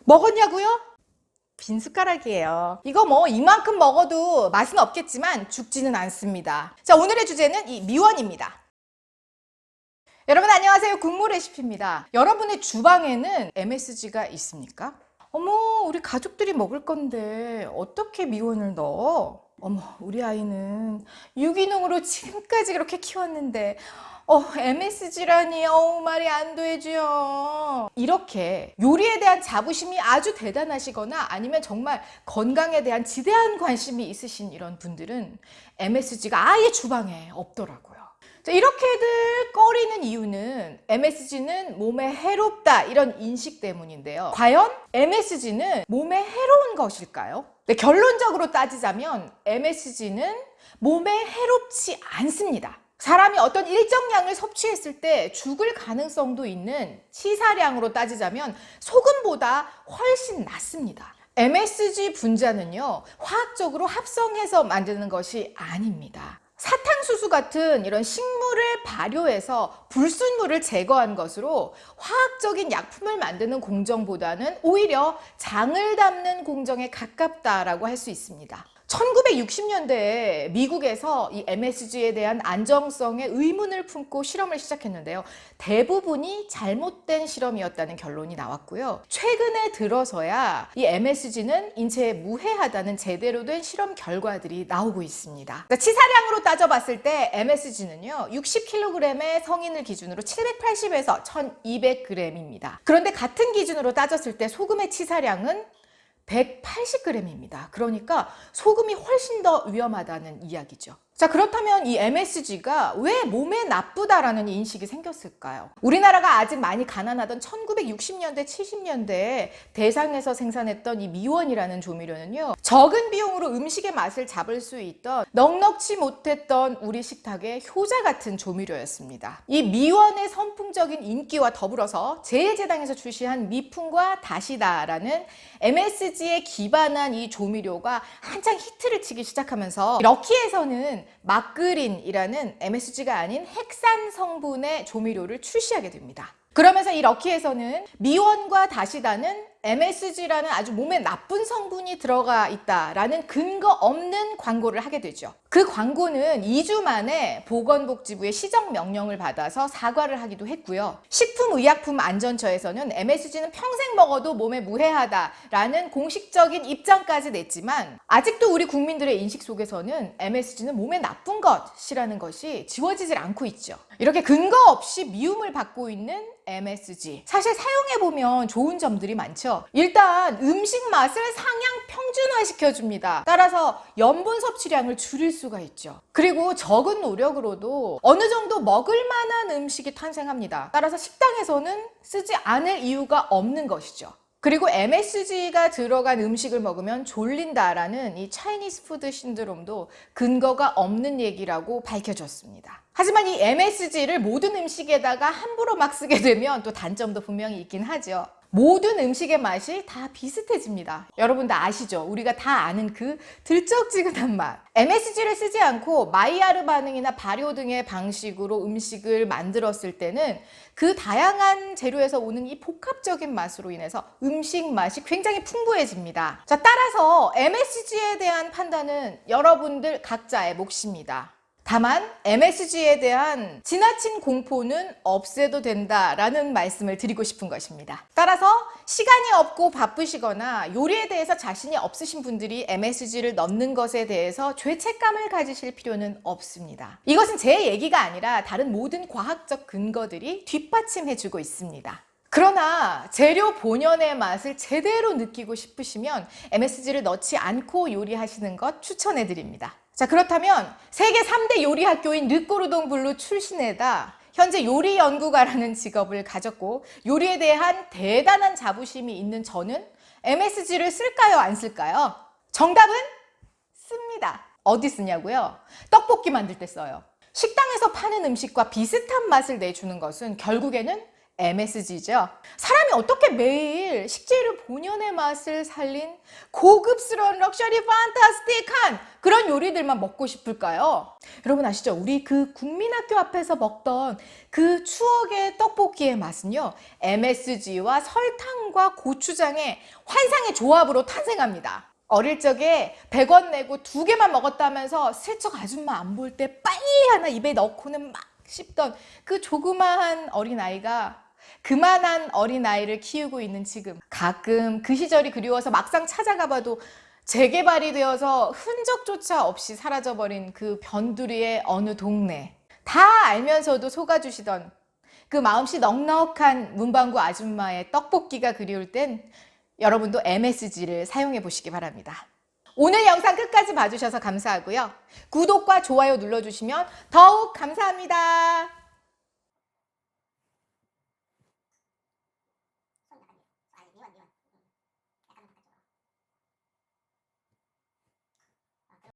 먹었냐고요? 빈 숟가락이에요. 이거 뭐 이만큼 먹어도 맛은 없겠지만 죽지는 않습니다. 자, 오늘의 주제는 이 미원입니다. 여러분 안녕하세요. 국물 레시피입니다. 여러분의 주방에는 MSG가 있습니까? 어머, 우리 가족들이 먹을 건데 어떻게 미원을 넣어? 어머, 우리 아이는 유기농으로 지금까지 그렇게 키웠는데 MSG라니, 말이 안 되죠. 이렇게 요리에 대한 자부심이 아주 대단하시거나 아니면 정말 건강에 대한 지대한 관심이 있으신 이런 분들은 MSG가 아예 주방에 없더라고요. 자, 이렇게들 꺼리는 이유는 MSG는 몸에 해롭다 이런 인식 때문인데요. 과연 MSG는 몸에 해로운 것일까요? 네, 결론적으로 따지자면 MSG는 몸에 해롭지 않습니다. 사람이 어떤 일정량을 섭취했을 때 죽을 가능성도 있는 치사량으로 따지자면 소금보다 훨씬 낫습니다. MSG 분자는요, 화학적으로 합성해서 만드는 것이 아닙니다. 사탕수수 같은 이런 식물을 발효해서 불순물을 제거한 것으로 화학적인 약품을 만드는 공정보다는 오히려 장을 담는 공정에 가깝다라고 할 수 있습니다. 1960년대에 미국에서 이 MSG에 대한 안정성에 의문을 품고 실험을 시작했는데요. 대부분이 잘못된 실험이었다는 결론이 나왔고요. 최근에 들어서야 이 MSG는 인체에 무해하다는 제대로 된 실험 결과들이 나오고 있습니다. 치사량으로 따져봤을 때 MSG는요, 60kg의 성인을 기준으로 780에서 1200g입니다. 그런데 같은 기준으로 따졌을 때 소금의 치사량은 180g입니다. 그러니까 소금이 훨씬 더 위험하다는 이야기죠. 자, 그렇다면 이 MSG가 왜 몸에 나쁘다라는 인식이 생겼을까요? 우리나라가 아직 많이 가난하던 1960년대, 70년대에 대상에서 생산했던 이 미원이라는 조미료는요, 적은 비용으로 음식의 맛을 잡을 수 있던 넉넉지 못했던 우리 식탁의 효자 같은 조미료였습니다. 이 미원의 선풍적인 인기와 더불어서 제1제당에서 출시한 미풍과 다시다라는 MSG에 기반한 이 조미료가 한창 히트를 치기 시작하면서 럭키에서는 마그린이라는 MSG가 아닌 핵산 성분의 조미료를 출시하게 됩니다. 그러면서 이 럭키에서는 미원과 다시다는 MSG라는 아주 몸에 나쁜 성분이 들어가 있다라는 근거 없는 광고를 하게 되죠. 그 광고는 2주 만에 보건복지부의 시정 명령을 받아서 사과를 하기도 했고요. 식품의약품안전처에서는 MSG는 평생 먹어도 몸에 무해하다라는 공식적인 입장까지 냈지만 아직도 우리 국민들의 인식 속에서는 MSG는 몸에 나쁜 것이라는 것이 지워지질 않고 있죠. 이렇게 근거 없이 미움을 받고 있는 MSG. 사실 사용해보면 좋은 점들이 많죠. 일단 음식 맛을 상향 평준화시켜줍니다. 따라서 염분 섭취량을 줄일 수가 있죠. 그리고 적은 노력으로도 어느 정도 먹을 만한 음식이 탄생합니다. 따라서 식당에서는 쓰지 않을 이유가 없는 것이죠. 그리고 MSG가 들어간 음식을 먹으면 졸린다라는 이 차이니스 푸드 신드롬도 근거가 없는 얘기라고 밝혀졌습니다. 하지만 이 MSG를 모든 음식에다가 함부로 막 쓰게 되면 또 단점도 분명히 있긴 하죠. 모든 음식의 맛이 다 비슷해집니다. 여러분 다 아시죠? 우리가 다 아는 그 들쩍지근한 맛. MSG를 쓰지 않고 마이야르 반응이나 발효 등의 방식으로 음식을 만들었을 때는 그 다양한 재료에서 오는 이 복합적인 맛으로 인해서 음식 맛이 굉장히 풍부해집니다. 자, 따라서 MSG에 대한 판단은 여러분들 각자의 몫입니다. 다만 MSG에 대한 지나친 공포는 없애도 된다라는 말씀을 드리고 싶은 것입니다. 따라서 시간이 없고 바쁘시거나 요리에 대해서 자신이 없으신 분들이 MSG를 넣는 것에 대해서 죄책감을 가지실 필요는 없습니다. 이것은 제 얘기가 아니라 다른 모든 과학적 근거들이 뒷받침해주고 있습니다. 그러나 재료 본연의 맛을 제대로 느끼고 싶으시면 MSG를 넣지 않고 요리하시는 것 추천해드립니다. 자, 그렇다면 세계 3대 요리 학교인 르꼬르동 블루 출신에다 현재 요리 연구가라는 직업을 가졌고 요리에 대한 대단한 자부심이 있는 저는 MSG를 쓸까요, 안 쓸까요? 정답은 씁니다. 어디 쓰냐고요? 떡볶이 만들 때 써요. 식당에서 파는 음식과 비슷한 맛을 내주는 것은 결국에는 MSG죠. 사람이 어떻게 매일 식재료 본연의 맛을 살린 고급스러운 럭셔리 판타스틱한 그런 요리들만 먹고 싶을까요? 여러분 아시죠? 우리 그 국민학교 앞에서 먹던 그 추억의 떡볶이의 맛은요, MSG와 설탕과 고추장의 환상의 조합으로 탄생합니다. 어릴 적에 100원 내고 2개만 먹었다면서 슬쩍 아줌마 안 볼 때 빨리 하나 입에 넣고는 막 씹던 그 조그마한 어린아이가 그만한 어린아이를 키우고 있는 지금, 가끔 그 시절이 그리워서 막상 찾아가봐도 재개발이 되어서 흔적조차 없이 사라져버린 그 변두리의 어느 동네, 다 알면서도 속아주시던 그 마음씨 넉넉한 문방구 아줌마의 떡볶이가 그리울 땐 여러분도 MSG를 사용해 보시기 바랍니다. 오늘 영상 끝까지 봐주셔서 감사하고요. 구독과 좋아요 눌러주시면 더욱 감사합니다.